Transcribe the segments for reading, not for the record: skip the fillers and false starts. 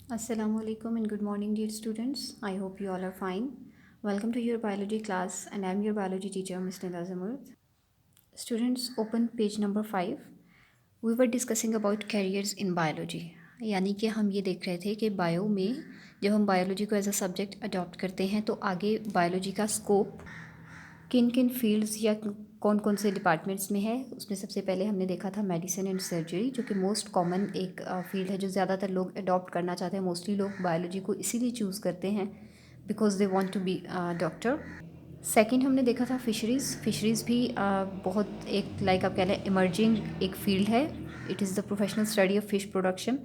Assalamu alaikum and good morning, dear students. I hope you all are fine. Welcome to your biology class, and I'm your biology teacher, Ms. Nida Zamurd. Students, open page number 5. We were discussing about careers in biology. यानी कि हम ये देख रहे थे कि bio में जब हम बायोलॉजी को एज अ सब्जेक्ट अडॉप्ट करते हैं तो आगे बायोलॉजी का स्कोप किन किन फील्ड्स या कौन कौन से डिपार्टमेंट्स में है। उसमें सबसे पहले हमने देखा था मेडिसिन एंड सर्जरी, जो कि मोस्ट कॉमन एक फील्ड है जो ज़्यादातर लोग अडॉप्ट करना चाहते हैं। मोस्टली लोग बायोलॉजी को इसीलिए चूज़ करते हैं because they want to be doctor. Second हमने देखा था फिशरीज़। फिशरीज़ भी बहुत एक लाइक आप कह लें इमर्जिंग एक फील्ड है। It is the professional study of fish production,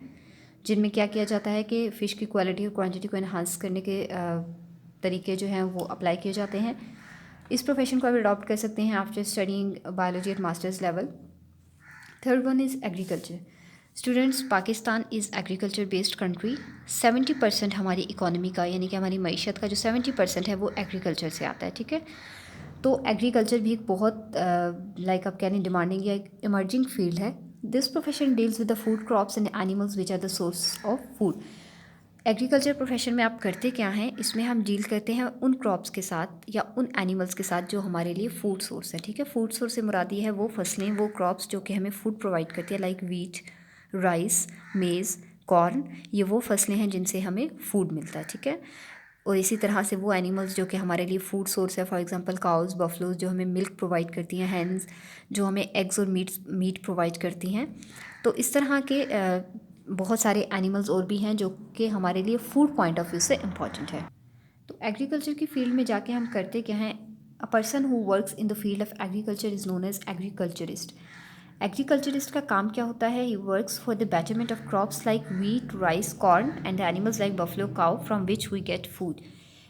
जिनमें क्या किया जाता है कि फ़िश की क्वालिटी और क्वांटिटी को इन्हांस करने के तरीके जो हैं वो अप्लाई किए जाते हैं। इस प्रोफेशन को आप अडॉप्ट कर सकते हैं after studying biology eight masters level. Third one is agriculture. Students, Pakistan is agriculture based country. 70% हमारी इकोनॉमी का यानी कि हमारी मीशत का जो 70% है वो एग्रीकल्चर से आता है। ठीक है, तो एग्रीकल्चर भी एक बहुत लाइक आप कह रहे हैं डिमांडिंग या एक इमर्जिंग फील्ड है। This profession deals with the food crops and animals which are the source of food. Agriculture profession में आप करते क्या हैं, इसमें हम डील करते हैं उन क्रॉप्स के साथ या उन एनिमल्स के साथ जो हमारे लिए फूड सोर्स है। ठीक है, फूड सोर्स से मुराद ये है वो फसलें, वो क्रॉप्स जो कि हमें फूड प्रोवाइड करती है, लाइक वीट, राइस, मेज़, कॉर्न। ये वो फसलें हैं जिनसे हमें फूड मिलता है। ठीक है, और इसी तरह से वो एनिमल्स जो कि हमारे लिए फूड सोर्स है, फॉर एग्जांपल काउज, बफलोज जो हमें मिल्क प्रोवाइड करती हैं, हैंस जो हमें एग्स और मीट प्रोवाइड करती हैं। तो इस तरह के बहुत सारे एनिमल्स और भी हैं जो कि हमारे लिए फूड पॉइंट ऑफ व्यू से इम्पॉर्टेंट है। तो एग्रीकल्चर की फील्ड में जाके हम करते क्या हैं, a person who works in the field of agriculture is known as agriculturist. Agriculturist का काम क्या होता है, he works for the betterment of crops like wheat, rice, corn and animals like buffalo cow from which we get food.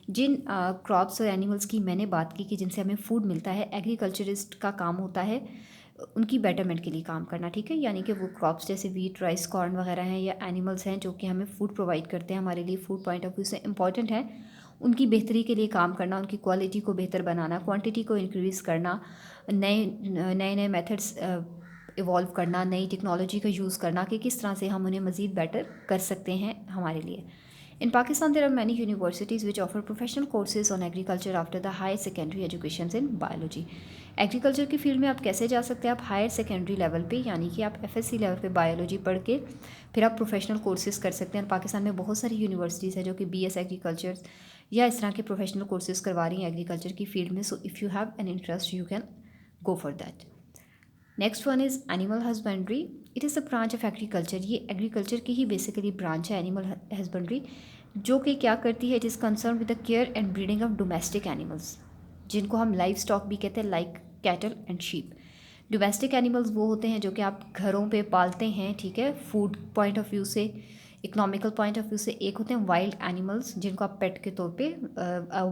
जिन crops और animals की मैंने बात की कि जिनसे हमें फूड मिलता है, एग्रीकल्चरिस्ट का काम होता है उनकी बेटरमेंट के लिए काम करना। ठीक है, यानी कि वो क्रॉप्स जैसे वीट, राइस, कॉर्न वगैरह हैं या एनिमल्स हैं जो कि हमें फूड प्रोवाइड करते हैं, हमारे लिए फूड पॉइंट ऑफ व्यू से इंपॉर्टेंट है, उनकी बेहतरी के लिए काम करना, उनकी क्वालिटी को बेहतर बनाना, क्वांटिटी को इंक्रीज़ करना, नए नए नए मेथड्स इवॉल्व करना, नई टेक्नोलॉजी का यूज़ करना कि किस तरह से हम उन्हें मज़ीद बेटर कर सकते हैं हमारे लिए। In Pakistan, there are many universities which offer professional courses on agriculture after the higher secondary education in biology. Agriculture की फील्ड में आप कैसे जा सकते हैं, आप हायर सेकेंडरी लेवल पे यानी कि आप एफएससी लेवल पे बायोलॉजी पढ़ के फिर आप प्रोफेशनल कोर्सेज कर सकते हैं। पाकिस्तान में बहुत सारी यूनिवर्सिटीज़ हैं जो कि बीएस एग्रीकल्चर या इस तरह के प्रोफेशनल कोर्सेज करवा रही हैं एग्रीकल्चर की फील्ड में। So if you have an interest you can go for that. Next one is animal husbandry. It is a branch of agriculture. ये एग्रीकल्चर की ही बेसिकली ब्रांच है एनिमल हस्बेंड्री, जो कि क्या करती है, it is concern with the care and breeding of domestic animals, जिनको हम लाइव स्टॉक भी कहते हैं, like cattle and sheep. Domestic animals वो होते हैं जो कि आप घरों पे पालते हैं। ठीक है, फूड पॉइंट ऑफ व्यू से, इकोनॉमिकल पॉइंट ऑफ व्यू से। एक होते हैं वाइल्ड एनिमल्स जिनको आप पेट के तौर पे,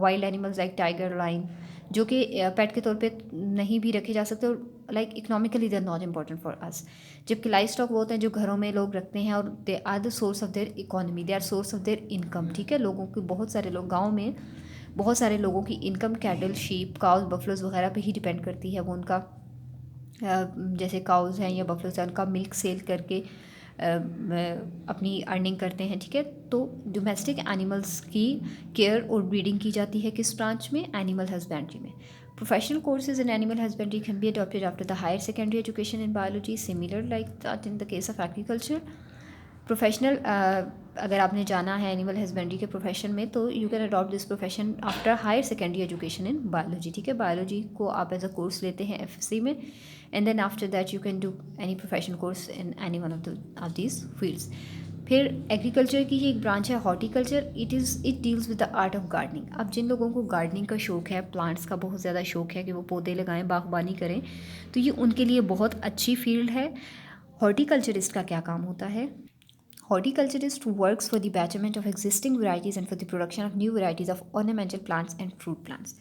wild animals like tiger, line, जो कि पेट के तौर पे नहीं भी रखे जा सकते और like economically they are not important for us. जबकि लाइव स्टॉक वो होते हैं जो घरों में लोग रखते हैं और they are the source of their economy, they are source of their income. ठीक है, लोगों की, बहुत सारे लोग गाँव में, बहुत सारे लोगों की income cattle, sheep, cows, buffaloes वगैरह पे ही डिपेंड करती है। वो उनका जैसे काउज हैं या बफलोज हैं, उनका मिल्क सेल करके अपनी अर्निंग करते हैं। ठीक है, तो डोमेस्टिक एनिमल्स की केयर और ब्रीडिंग की जाती है किस ब्रांच में, एनिमल हस्बेंड्री में। Professional courses in animal husbandry can be adopted after the higher secondary education in biology, similar like that in the case of agriculture. Professional अगर आपने जाना है एनिमल हस्बेंड्री के प्रोफेशन में तो you can adopt this profession after higher secondary education in biology. ठीक है, biology को आप एज अ कोर्स लेते हैं एफएससी में, and then after that you can do any professional course in any one of these fields. फिर agriculture की ही एक ब्रांच है horticulture. It deals with the art of gardening. अब जिन लोगों को गार्डनिंग का शौक है, प्लांट्स का बहुत ज़्यादा शौक है कि वो पौधे लगाएं, बागबानी करें, तो ये उनके लिए बहुत अच्छी फील्ड है। हॉर्टिकल्चरिस्ट का क्या काम होता है, horticulturist works for the betterment of existing varieties and for the production of new varieties of ornamental plants and fruit plants.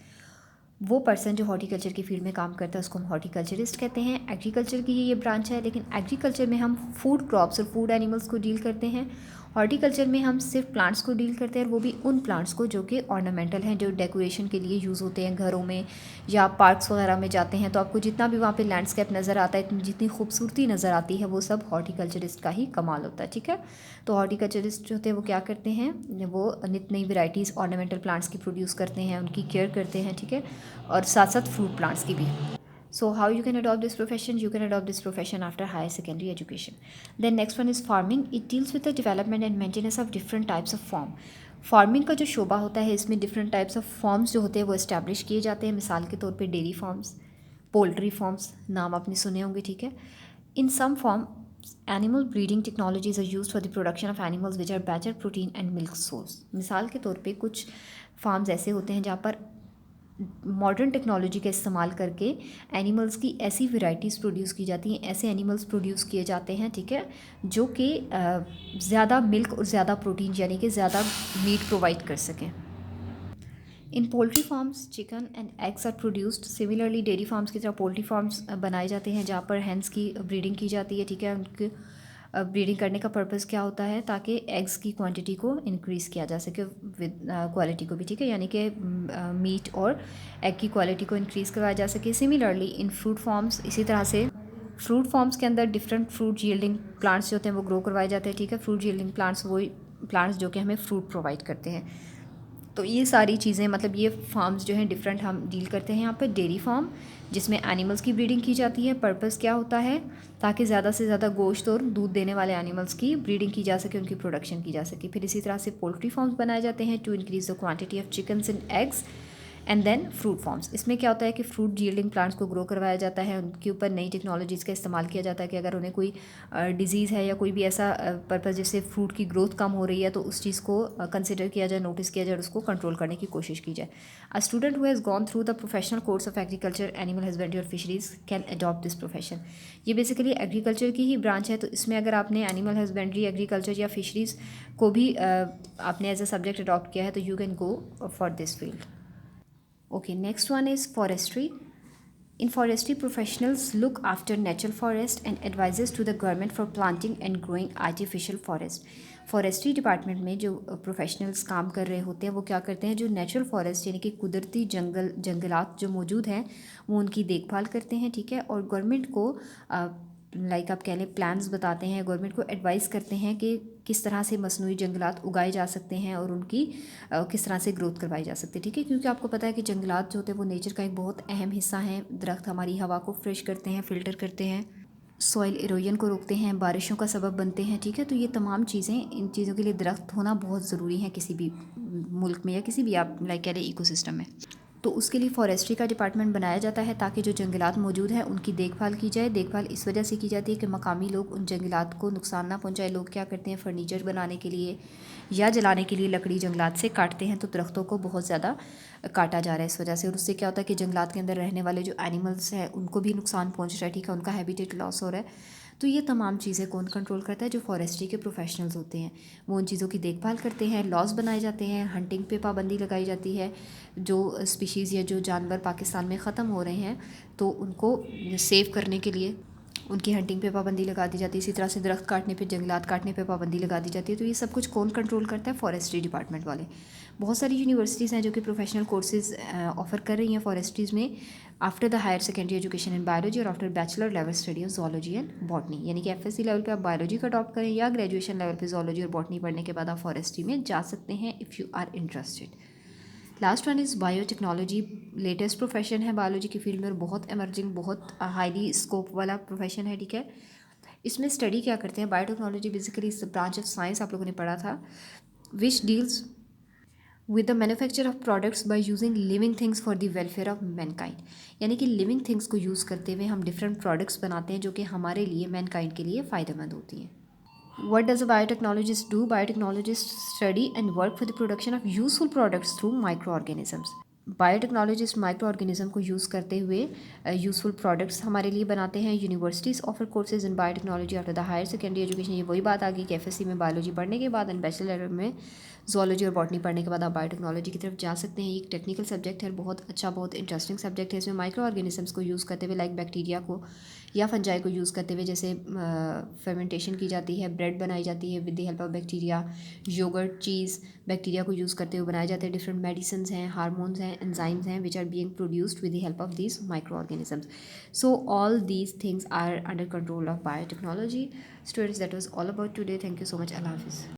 वो पर्सन जो हॉर्टिकल्चर की फील्ड में काम करता है उसको हम हॉर्टिकल्चरिस्ट कहते हैं। एग्रीकल्चर की ये ब्रांच है, लेकिन एग्रीकल्चर में हम फूड क्रॉप्स और फूड एनिमल्स को डील करते हैं। हॉर्टिकल्चर में हम सिर्फ प्लांट्स को डील करते हैं, और वो भी उन प्लांट्स को जो कि ऑर्नामेंटल हैं, जो डेकोरेशन के लिए यूज़ होते हैं घरों में या पार्क्स वगैरह में जाते हैं तो आपको जितना भी वहाँ पे लैंडस्केप नज़र आता है, जितनी खूबसूरती नज़र आती है, वो सब हॉर्टिकल्चरिस्ट का ही कमाल होता है। ठीक है, तो हॉर्टिकल्चरिस्ट जो होते हैं वो क्या करते हैं, वो नित नई वेराइटीज़ ऑर्नामेंटल प्लांट्स की प्रोड्यूस करते हैं, उनकी केयर करते हैं। ठीक है, और साथ साथ फ्रूट प्लांट्स की भी। So how you can adopt this profession? You can adopt this profession after higher secondary education. Then next one is farming. It deals with the development and maintenance of different types of farm. Farming का जो शोबा होता है, इसमें different types of forms जो होते हैं वो establish किए जाते हैं। मिसाल के तौर पे डेयरी फार्म्स, पोल्ट्री फार्म्स, नाम आपने सुने होंगे। ठीक है, in some form animal breeding technologies are use for the production of animals which are better protein and milk source. मिसाल के तौर पे कुछ फार्म्स ऐसे होते हैं जहाँ पर मॉडर्न टेक्नोलॉजी का इस्तेमाल करके एनिमल्स की ऐसी वेराइटीज़ प्रोड्यूस की जाती हैं, ऐसे एनिमल्स प्रोड्यूस किए जाते हैं। ठीक है, जो कि ज़्यादा मिल्क और ज़्यादा प्रोटीन यानी कि ज़्यादा मीट प्रोवाइड कर सकें। In poultry farms chicken and eggs are produced. Similarly dairy farms की तरह पोल्ट्री फार्म्स बनाए जाते हैं जहाँ पर हैंस की ब्रीडिंग की जाती है। ठीक है, उनकी ब्रीडिंग करने का पर्पज़ क्या होता है, ताकि एग्स की क्वांटिटी को इंक्रीज़ किया जा सके विद क्वालिटी को भी। ठीक है, यानी कि मीट और एग की क्वालिटी को इंक्रीज़ करवाया जा सके। सिमिलरली इन फ्रूट फॉर्म्स, इसी तरह से फ्रूट फॉर्म्स के अंदर डिफरेंट फ्रूट यील्डिंग प्लांट्स जो होते हैं वो ग्रो करवाए जाते हैं। ठीक है, फ्रूट यील्डिंग प्लांट्स वही प्लांट्स जो कि हमें फ्रूट प्रोवाइड करते हैं। तो ये सारी चीज़ें, मतलब ये फार्म्स जो हैं डिफरेंट हम डील करते हैं यहाँ पर। डेयरी फार्म जिसमें एनिमल्स की ब्रीडिंग की जाती है, पर्पस क्या होता है, ताकि ज़्यादा से ज़्यादा गोश्त और दूध देने वाले एनिमल्स की ब्रीडिंग की जा सके, उनकी प्रोडक्शन की जा सके। फिर इसी तरह से पोल्ट्री फार्म्स बनाए जाते हैं to increase the quantity of chickens and eggs. And then fruit farms, इसमें क्या होता है कि फ्रूट यील्डिंग प्लांट्स को ग्रो करवाया जाता है, उनके ऊपर नई टेक्नोलॉजीज़ का इस्तेमाल किया जाता है कि अगर उन्हें कोई डिजीज़ है या कोई भी ऐसा पर्पज़ जैसे फ्रूट की ग्रोथ कम हो रही है तो उस चीज़ को कंसिडर किया जाए, नोटिस किया जाए और उसको कंट्रोल करने की कोशिश की जाए। A student who has gone through the professional course of agriculture, animal husbandry और fisheries can adopt this profession. ये बेसिकली एग्रीकल्चर की ही ब्रांच है, तो इसमें अगर आपने एनिमल हस्बेंड्री, एग्रीकल्चर या फिशरीज़ को भी आपने एज अ सब्जेक्ट अडॉप्ट किया है तो you can go for this field. Okay, next one is forestry. In forestry, professionals look after natural forest and advises to the government for planting and growing artificial forest. Forestry department में जो professionals काम कर रहे होते हैं वो क्या करते हैं, जो नेचुरल फॉरेस्ट यानी कि कुदरती जंगलात जो मौजूद हैं वो उनकी देखभाल करते हैं। ठीक है, और गवर्नमेंट को लाइक आप कह लें प्लान्स बताते हैं, गवर्नमेंट को एडवाइस करते हैं कि किस तरह से मसनूई जंगलात उगाए जा सकते हैं और उनकी किस तरह से ग्रोथ करवाई जा सकती है। ठीक है, क्योंकि आपको पता है कि जंगलात जो होते हैं वो नेचर का एक बहुत अहम हिस्सा हैं। दरख्त हमारी हवा को फ्रेश करते हैं, फ़िल्टर करते हैं, सॉइल इरोजन को रोकते हैं, बारिशों का सबब बनते हैं। ठीक है, तो ये तमाम चीज़ें, इन चीज़ों के लिए दरख्त होना बहुत ज़रूरी है किसी भी मुल्क में या किसी भी आप लाइक कह रहे इकोसिस्टम में। तो उसके लिए फॉरेस्ट्री का डिपार्टमेंट बनाया जाता है ताकि जो जंगलात मौजूद हैं उनकी देखभाल की जाए। देखभाल इस वजह से की जाती है कि मकामी लोग उन जंगलात को नुकसान ना पहुंचाए। लोग क्या करते हैं, फर्नीचर बनाने के लिए या जलाने के लिए लकड़ी जंगलात से काटते हैं, तो दरख्तों को बहुत ज़्यादा काटा जा रहा है इस वजह से, और उससे क्या होता है कि जंगलात के अंदर रहने वाले जो एनिमल्स हैं उनको भी नुकसान पहुँच रहा है। ठीक है, उनका हैबिटेट लॉस हो रहा है। तो ये तमाम चीज़ें कौन कंट्रोल करता है, जो फॉरेस्ट्री के प्रोफेशनल्स होते हैं, वो उन चीज़ों की देखभाल करते हैं। लॉज बनाए जाते हैं, हंटिंग पे पाबंदी लगाई जाती है। जो स्पीशीज़ या जो जानवर पाकिस्तान में ख़त्म हो रहे हैं तो उनको सेव करने के लिए उनकी हंटिंग पे पाबंदी लगा दी जाती है। इसी तरह से दरख्त काटने पे, जंगलात काटने पे पाबंदी लगा दी जाती है। तो ये सब कुछ कौन कंट्रोल करता है, फॉरेस्ट्री डिपार्टमेंट वाले। बहुत सारी यूनिवर्सिटीज़ हैं जो कि प्रोफेशनल कोर्सेज ऑफ़र कर रही हैं फॉरेस्ट्रीज़ में after the higher secondary education in biology और after bachelor level study of zoology and botany. यानी कि एफएससी लेवल पे आप बायोलॉजी का अडॉप्ट करें या ग्रेजुएशन लेवल पे जोलॉजी और बॉटनी पढ़ने के बाद आप फॉरेस्ट्री में जा सकते हैं if you are interested. Last one is biotechnology. Latest profession है बायोलॉजी की फील्ड में और बहुत एमर्जिंग, बहुत हाईली स्कोप वाला प्रोफेशन है। ठीक है, इसमें स्टडी क्या करते हैं, बायोटेक्नोलॉजी बेसिकली इस ब्रांच ऑफ साइंस आप लोगों ने पढ़ा था, which deals with the manufacture of products by using living things for the welfare of Mankind. यानी कि लिविंग थिंग्स को यूज़ करते हुए हम डिफरेंट प्रोडक्ट्स बनाते हैं जो कि हमारे लिए, मैनकाइंड के लिए फ़ायदेमंद होती हैं। What does a biotechnologist do? Biotechnologists study and work for the production of useful products through microorganisms. Biotechnologist micro organism को यूज़ करते हुए यूज़फुल प्रोडक्ट्स हमारे लिए बनाते हैं। Universities offer courses in biotechnology after the higher secondary education. ये वही बात आ गई कि एफएससी में बायोलॉजी पढ़ने के बाद एंड बैचलर में zoology और बॉटनी पढ़ने के बाद आप बायोटेक्नोलॉजी की तरफ जा सकते हैं। ये एक टेक्निकल सब्जेक्ट है, बहुत अच्छा, बहुत इंटरेस्टिंग सब्जेक्ट है। इसमें माइक्रो ऑर्गेनिजम्स को यूज़ करते हुए लाइक बैक्टीरिया को या फंजाई को यूज़ करते हुए जैसे फर्मेंटेशन की जाती है, ब्रेड बनाई जाती है with the help of bacteria, yoghurt, cheese bacteria को यूज़ करते हुए बनाए जाते हैं। डिफरेंट मेडिसिन हैं, हार्मोन्स हैं, एंजाइम्स हैं which are being produced with the help of these micro organisms. So all these things are under control of biotechnology. Students, that was all about today. Thank you so much. Allah Hafiz.